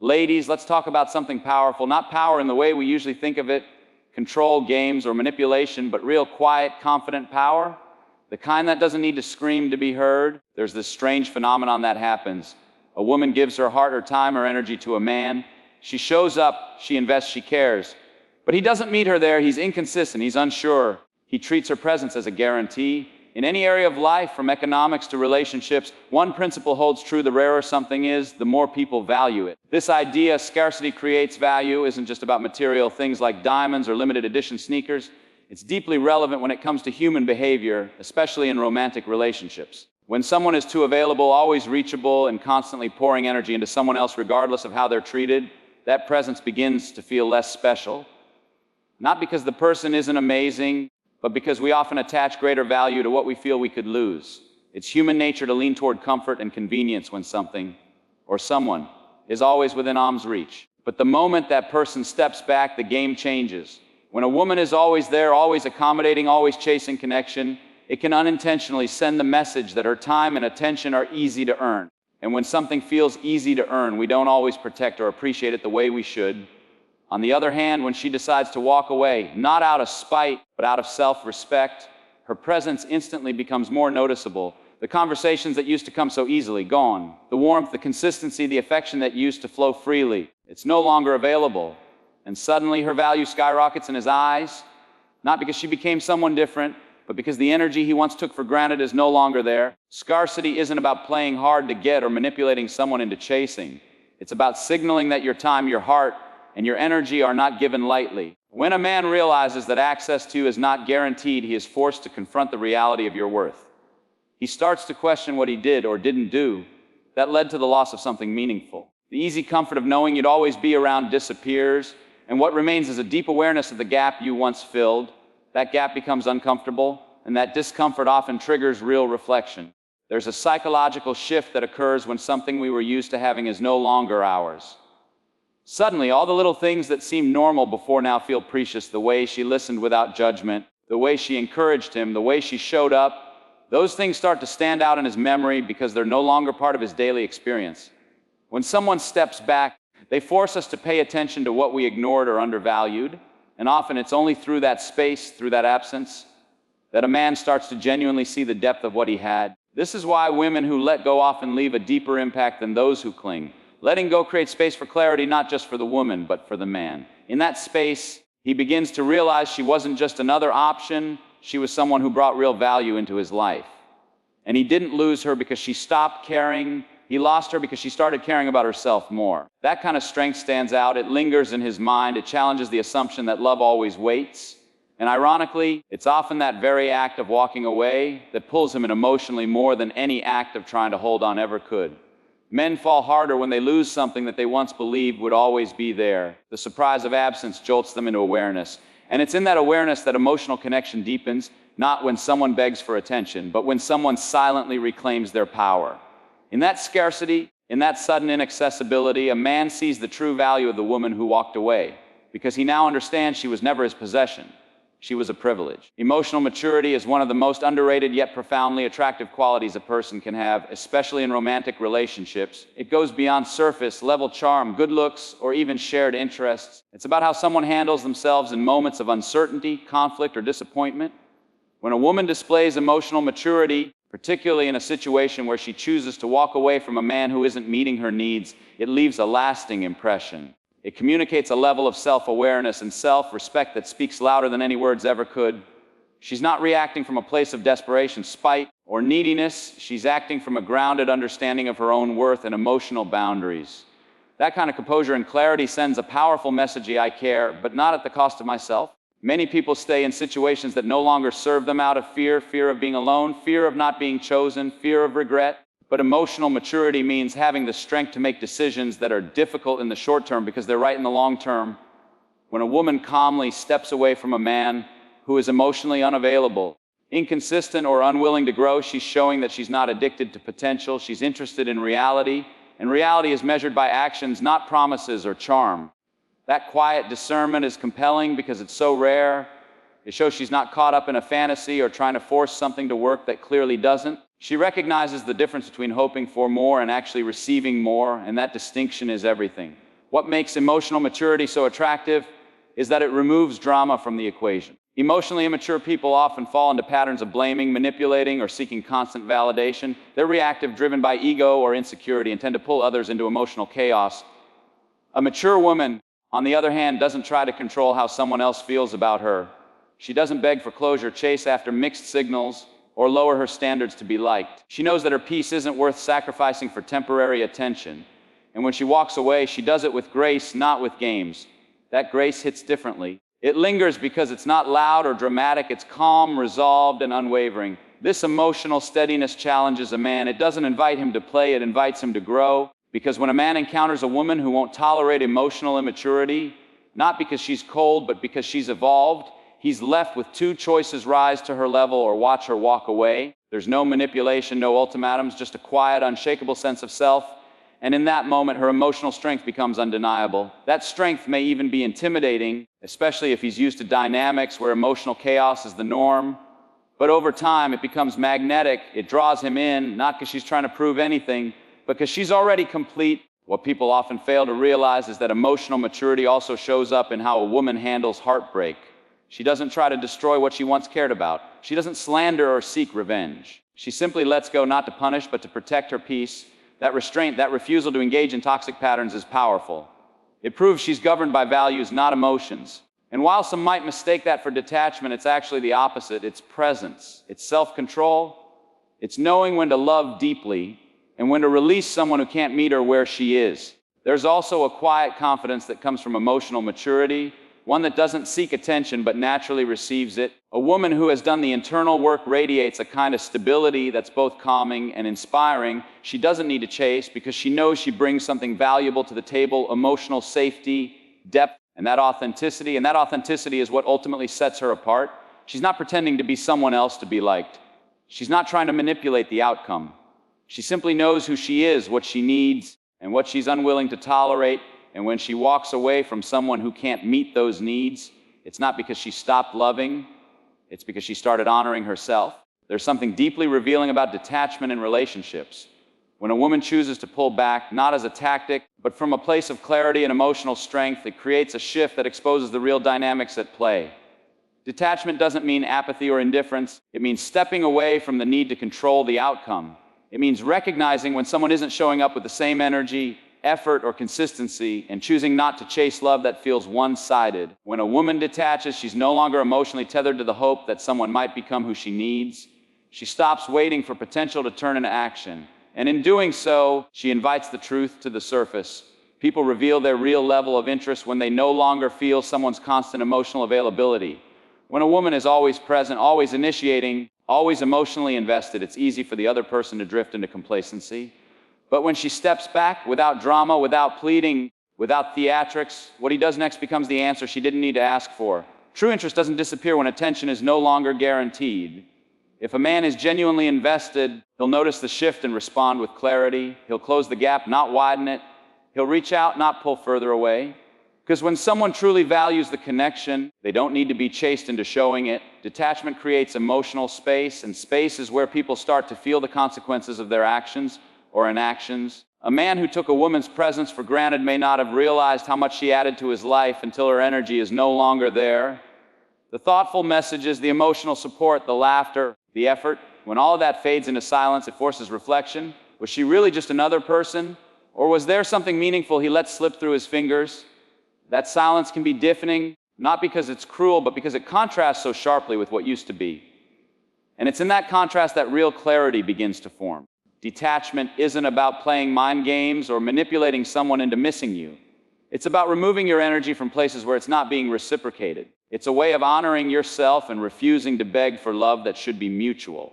Ladies, let's talk about something powerful, not power in the way we usually think of it, control, games, or manipulation, but real quiet, confident power. The kind that doesn't need to scream to be heard. There's this strange phenomenon that happens. A woman gives her heart, her time, her energy to a man. She shows up, she invests, she cares. But he doesn't meet her there, he's inconsistent, he's unsure. He treats her presence as a guarantee. In any area of life, from economics to relationships, one principle holds true: the rarer something is, the more people value it. This idea, scarcity creates value, isn't just about material things like diamonds or limited edition sneakers. It's deeply relevant when it comes to human behavior, especially in romantic relationships. When someone is too available, always reachable, and constantly pouring energy into someone else regardless of how they're treated, that presence begins to feel less special. Not because the person isn't amazing, but because we often attach greater value to what we feel we could lose. It's human nature to lean toward comfort and convenience when something or someone is always within arm's reach. But the moment that person steps back, the game changes. When a woman is always there, always accommodating, always chasing connection, it can unintentionally send the message that her time and attention are easy to earn. And when something feels easy to earn, we don't always protect or appreciate it the way we should. On the other hand, when she decides to walk away, not out of spite, but out of self-respect, her presence instantly becomes more noticeable. The conversations that used to come so easily, gone. The warmth, the consistency, the affection that used to flow freely, it's no longer available. And suddenly her value skyrockets in his eyes, not because she became someone different, but because the energy he once took for granted is no longer there. Scarcity isn't about playing hard to get or manipulating someone into chasing. It's about signaling that your time, your heart, and your energy are not given lightly. When a man realizes that access to you is not guaranteed, he is forced to confront the reality of your worth. He starts to question what he did or didn't do that led to the loss of something meaningful. The easy comfort of knowing you'd always be around disappears, and what remains is a deep awareness of the gap you once filled. That gap becomes uncomfortable, and that discomfort often triggers real reflection. There's a psychological shift that occurs when something we were used to having is no longer ours. Suddenly, all the little things that seemed normal before now feel precious. The way she listened without judgment, the way she encouraged him, the way she showed up, those things start to stand out in his memory because they're no longer part of his daily experience. When someone steps back, they force us to pay attention to what we ignored or undervalued, and often it's only through that space, through that absence, that a man starts to genuinely see the depth of what he had. This is why women who let go often leave a deeper impact than those who cling. Letting go creates space for clarity, not just for the woman, but for the man. In that space, he begins to realize she wasn't just another option, she was someone who brought real value into his life. And he didn't lose her because she stopped caring, he lost her because she started caring about herself more. That kind of strength stands out, it lingers in his mind, it challenges the assumption that love always waits. And ironically, it's often that very act of walking away that pulls him in emotionally more than any act of trying to hold on ever could. Men fall harder when they lose something that they once believed would always be there. The surprise of absence jolts them into awareness. And it's in that awareness that emotional connection deepens, not when someone begs for attention, but when someone silently reclaims their power. In that scarcity, in that sudden inaccessibility, a man sees the true value of the woman who walked away, because he now understands she was never his possession. She was a privilege. Emotional maturity is one of the most underrated yet profoundly attractive qualities a person can have, especially in romantic relationships. It goes beyond surface-level charm, good looks, or even shared interests. It's about how someone handles themselves in moments of uncertainty, conflict, or disappointment. When a woman displays emotional maturity, particularly in a situation where she chooses to walk away from a man who isn't meeting her needs, it leaves a lasting impression. It communicates a level of self-awareness and self-respect that speaks louder than any words ever could. She's not reacting from a place of desperation, spite, or neediness. She's acting from a grounded understanding of her own worth and emotional boundaries. That kind of composure and clarity sends a powerful message: I care, but not at the cost of myself. Many people stay in situations that no longer serve them out of fear of being alone, fear of not being chosen, fear of regret. But emotional maturity means having the strength to make decisions that are difficult in the short term because they're right in the long term. When a woman calmly steps away from a man who is emotionally unavailable, inconsistent, or unwilling to grow, she's showing that she's not addicted to potential, she's interested in reality, and reality is measured by actions, not promises or charm. That quiet discernment is compelling because it's so rare. It shows she's not caught up in a fantasy or trying to force something to work that clearly doesn't. She recognizes the difference between hoping for more and actually receiving more, and that distinction is everything. What makes emotional maturity so attractive is that it removes drama from the equation. Emotionally immature people often fall into patterns of blaming, manipulating, or seeking constant validation. They're reactive, driven by ego or insecurity, and tend to pull others into emotional chaos. A mature woman, on the other hand, doesn't try to control how someone else feels about her. She doesn't beg for closure, chase after mixed signals, or lower her standards to be liked. She knows that her peace isn't worth sacrificing for temporary attention. And when she walks away, she does it with grace, not with games. That grace hits differently. It lingers because it's not loud or dramatic. It's calm, resolved, and unwavering. This emotional steadiness challenges a man. It doesn't invite him to play, it invites him to grow. Because when a man encounters a woman who won't tolerate emotional immaturity, not because she's cold, but because she's evolved, he's left with two choices: rise to her level or watch her walk away. There's no manipulation, no ultimatums, just a quiet, unshakable sense of self. And in that moment, her emotional strength becomes undeniable. That strength may even be intimidating, especially if he's used to dynamics where emotional chaos is the norm. But over time, it becomes magnetic. It draws him in, not because she's trying to prove anything, but because she's already complete. What people often fail to realize is that emotional maturity also shows up in how a woman handles heartbreak. She doesn't try to destroy what she once cared about. She doesn't slander or seek revenge. She simply lets go, not to punish, but to protect her peace. That restraint, that refusal to engage in toxic patterns is powerful. It proves she's governed by values, not emotions. And while some might mistake that for detachment, it's actually the opposite. It's presence. It's self-control. It's knowing when to love deeply and when to release someone who can't meet her where she is. There's also a quiet confidence that comes from emotional maturity, one that doesn't seek attention but naturally receives it. A woman who has done the internal work radiates a kind of stability that's both calming and inspiring. She doesn't need to chase because she knows she brings something valuable to the table: emotional safety, depth, and that authenticity. And that authenticity is what ultimately sets her apart. She's not pretending to be someone else to be liked. She's not trying to manipulate the outcome. She simply knows who she is, what she needs, and what she's unwilling to tolerate. And when she walks away from someone who can't meet those needs, it's not because she stopped loving, it's because she started honoring herself. There's something deeply revealing about detachment in relationships. When a woman chooses to pull back, not as a tactic, but from a place of clarity and emotional strength, it creates a shift that exposes the real dynamics at play. Detachment doesn't mean apathy or indifference. It means stepping away from the need to control the outcome. It means recognizing when someone isn't showing up with the same energy, effort, or consistency, and choosing not to chase love that feels one-sided. When a woman detaches, she's no longer emotionally tethered to the hope that someone might become who she needs. She stops waiting for potential to turn into action. And in doing so, she invites the truth to the surface. People reveal their real level of interest when they no longer feel someone's constant emotional availability. When a woman is always present, always initiating, always emotionally invested, it's easy for the other person to drift into complacency. But when she steps back, without drama, without pleading, without theatrics, what he does next becomes the answer she didn't need to ask for. True interest doesn't disappear when attention is no longer guaranteed. If a man is genuinely invested, he'll notice the shift and respond with clarity. He'll close the gap, not widen it. He'll reach out, not pull further away. Because when someone truly values the connection, they don't need to be chased into showing it. Detachment creates emotional space, and space is where people start to feel the consequences of their actions or inactions. A man who took a woman's presence for granted may not have realized how much she added to his life until her energy is no longer there. The thoughtful messages, the emotional support, the laughter, the effort, when all of that fades into silence, it forces reflection. Was she really just another person? Or was there something meaningful he let slip through his fingers? That silence can be deafening, not because it's cruel, but because it contrasts so sharply with what used to be. And it's in that contrast that real clarity begins to form. Detachment isn't about playing mind games or manipulating someone into missing you. It's about removing your energy from places where it's not being reciprocated. It's a way of honoring yourself and refusing to beg for love that should be mutual.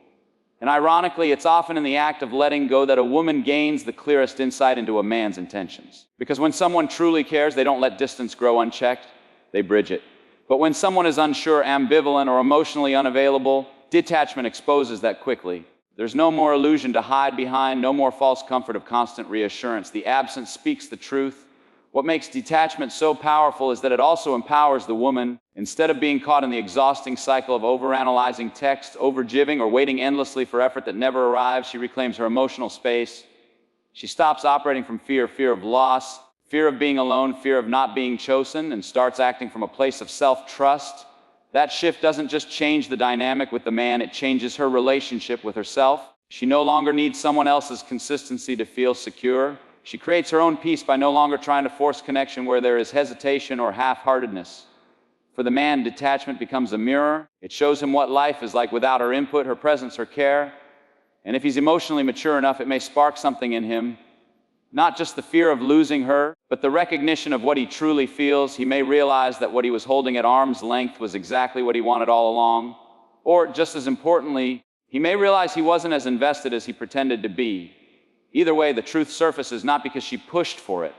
And ironically, it's often in the act of letting go that a woman gains the clearest insight into a man's intentions. Because when someone truly cares, they don't let distance grow unchecked, they bridge it. But when someone is unsure, ambivalent, or emotionally unavailable, detachment exposes that quickly. There's no more illusion to hide behind, no more false comfort of constant reassurance. The absence speaks the truth. What makes detachment so powerful is that it also empowers the woman. Instead of being caught in the exhausting cycle of overanalyzing text, overgiving, or waiting endlessly for effort that never arrives, she reclaims her emotional space. She stops operating from fear of loss, fear of being alone, fear of not being chosen, and starts acting from a place of self-trust. That shift doesn't just change the dynamic with the man, it changes her relationship with herself. She no longer needs someone else's consistency to feel secure. She creates her own peace by no longer trying to force connection where there is hesitation or half-heartedness. For the man, detachment becomes a mirror. It shows him what life is like without her input, her presence, her care. And if he's emotionally mature enough, it may spark something in him. Not just the fear of losing her, but the recognition of what he truly feels. He may realize that what he was holding at arm's length was exactly what he wanted all along. Or, just as importantly, he may realize he wasn't as invested as he pretended to be. Either way, the truth surfaces not because she pushed for it,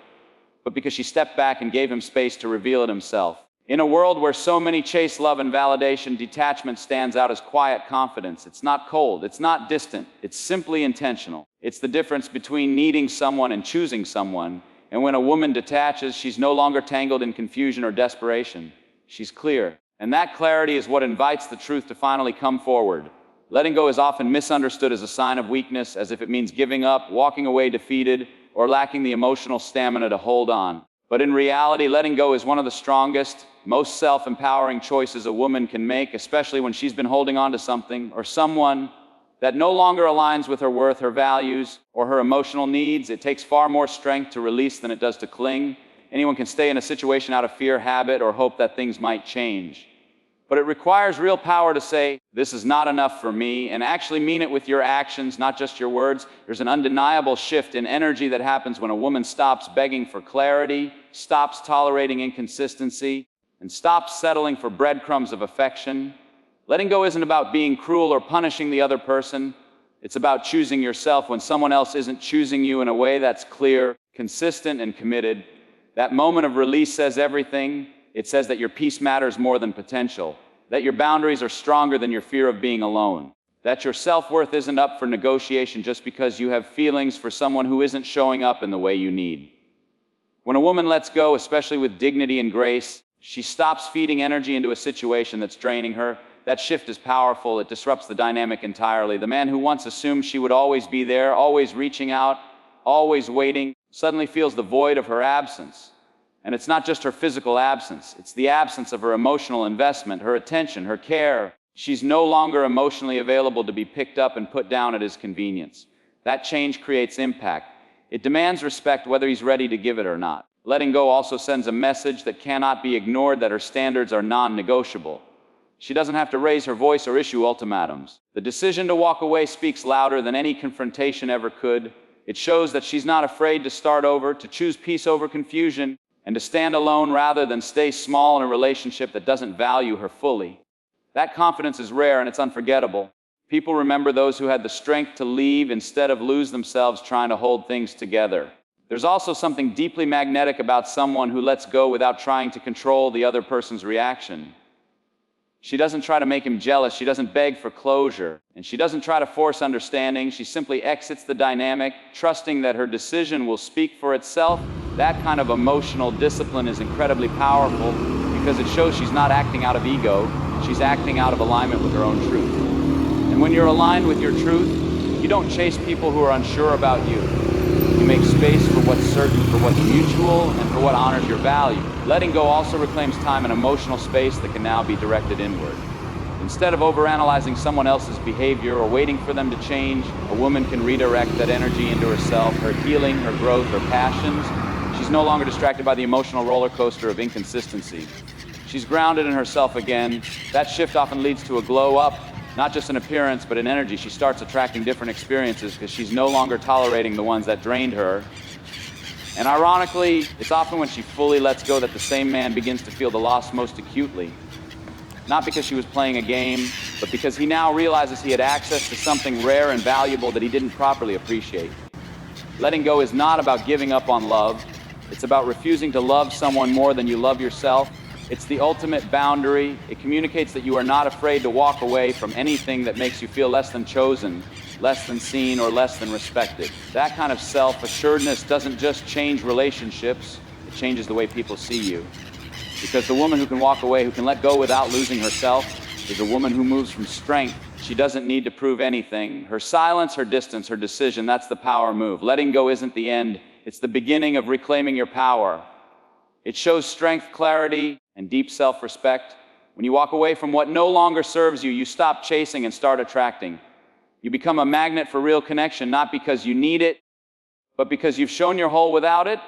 but because she stepped back and gave him space to reveal it himself. In a world where so many chase love and validation, detachment stands out as quiet confidence. It's not cold, it's not distant, it's simply intentional. It's the difference between needing someone and choosing someone. And when a woman detaches, she's no longer tangled in confusion or desperation. She's clear. And that clarity is what invites the truth to finally come forward. Letting go is often misunderstood as a sign of weakness, as if it means giving up, walking away defeated, or lacking the emotional stamina to hold on. But in reality, letting go is one of the strongest, most self-empowering choices a woman can make, especially when she's been holding on to something or someone that no longer aligns with her worth, her values, or her emotional needs. It takes far more strength to release than it does to cling. Anyone can stay in a situation out of fear, habit, or hope that things might change. But it requires real power to say, this is not enough for me, and actually mean it with your actions, not just your words. There's an undeniable shift in energy that happens when a woman stops begging for clarity, stops tolerating inconsistency, and stops settling for breadcrumbs of affection. Letting go isn't about being cruel or punishing the other person. It's about choosing yourself when someone else isn't choosing you in a way that's clear, consistent, and committed. That moment of release says everything. It says that your peace matters more than potential, that your boundaries are stronger than your fear of being alone, that your self-worth isn't up for negotiation just because you have feelings for someone who isn't showing up in the way you need. When a woman lets go, especially with dignity and grace, she stops feeding energy into a situation that's draining her. That shift is powerful. It disrupts the dynamic entirely. The man who once assumed she would always be there, always reaching out, always waiting, suddenly feels the void of her absence. And it's not just her physical absence, it's the absence of her emotional investment, her attention, her care. She's no longer emotionally available to be picked up and put down at his convenience. That change creates impact. It demands respect whether he's ready to give it or not. Letting go also sends a message that cannot be ignored, that her standards are non-negotiable. She doesn't have to raise her voice or issue ultimatums. The decision to walk away speaks louder than any confrontation ever could. It shows that she's not afraid to start over, to choose peace over confusion, and to stand alone rather than stay small in a relationship that doesn't value her fully. That confidence is rare and it's unforgettable. People remember those who had the strength to leave instead of lose themselves trying to hold things together. There's also something deeply magnetic about someone who lets go without trying to control the other person's reaction. She doesn't try to make him jealous, she doesn't beg for closure, and she doesn't try to force understanding. She simply exits the dynamic, trusting that her decision will speak for itself. That kind of emotional discipline is incredibly powerful because it shows she's not acting out of ego, she's acting out of alignment with her own truth. And when you're aligned with your truth, you don't chase people who are unsure about you. You make space for what's certain, for what's mutual, and for what honors your value. Letting go also reclaims time and emotional space that can now be directed inward. Instead of overanalyzing someone else's behavior or waiting for them to change, a woman can redirect that energy into herself, her healing, her growth, her passions. She's no longer distracted by the emotional roller coaster of inconsistency. She's grounded in herself again. That shift often leads to a glow up, not just in appearance, but in energy. She starts attracting different experiences because she's no longer tolerating the ones that drained her. And ironically, it's often when she fully lets go that the same man begins to feel the loss most acutely. Not because she was playing a game, but because he now realizes he had access to something rare and valuable that he didn't properly appreciate. Letting go is not about giving up on love. It's about refusing to love someone more than you love yourself. It's the ultimate boundary. It communicates that you are not afraid to walk away from anything that makes you feel less than chosen, less than seen, or less than respected. That kind of self-assuredness doesn't just change relationships, it changes the way people see you. Because the woman who can walk away, who can let go without losing herself, is a woman who moves from strength. She doesn't need to prove anything. Her silence, her distance, her decision, that's the power move. Letting go isn't the end, It's the beginning of reclaiming your power. It shows strength, clarity, and deep self-respect. When you walk away from what no longer serves you, you stop chasing and start attracting. You become a magnet for real connection, not because you need it, but because you've shown your whole without it.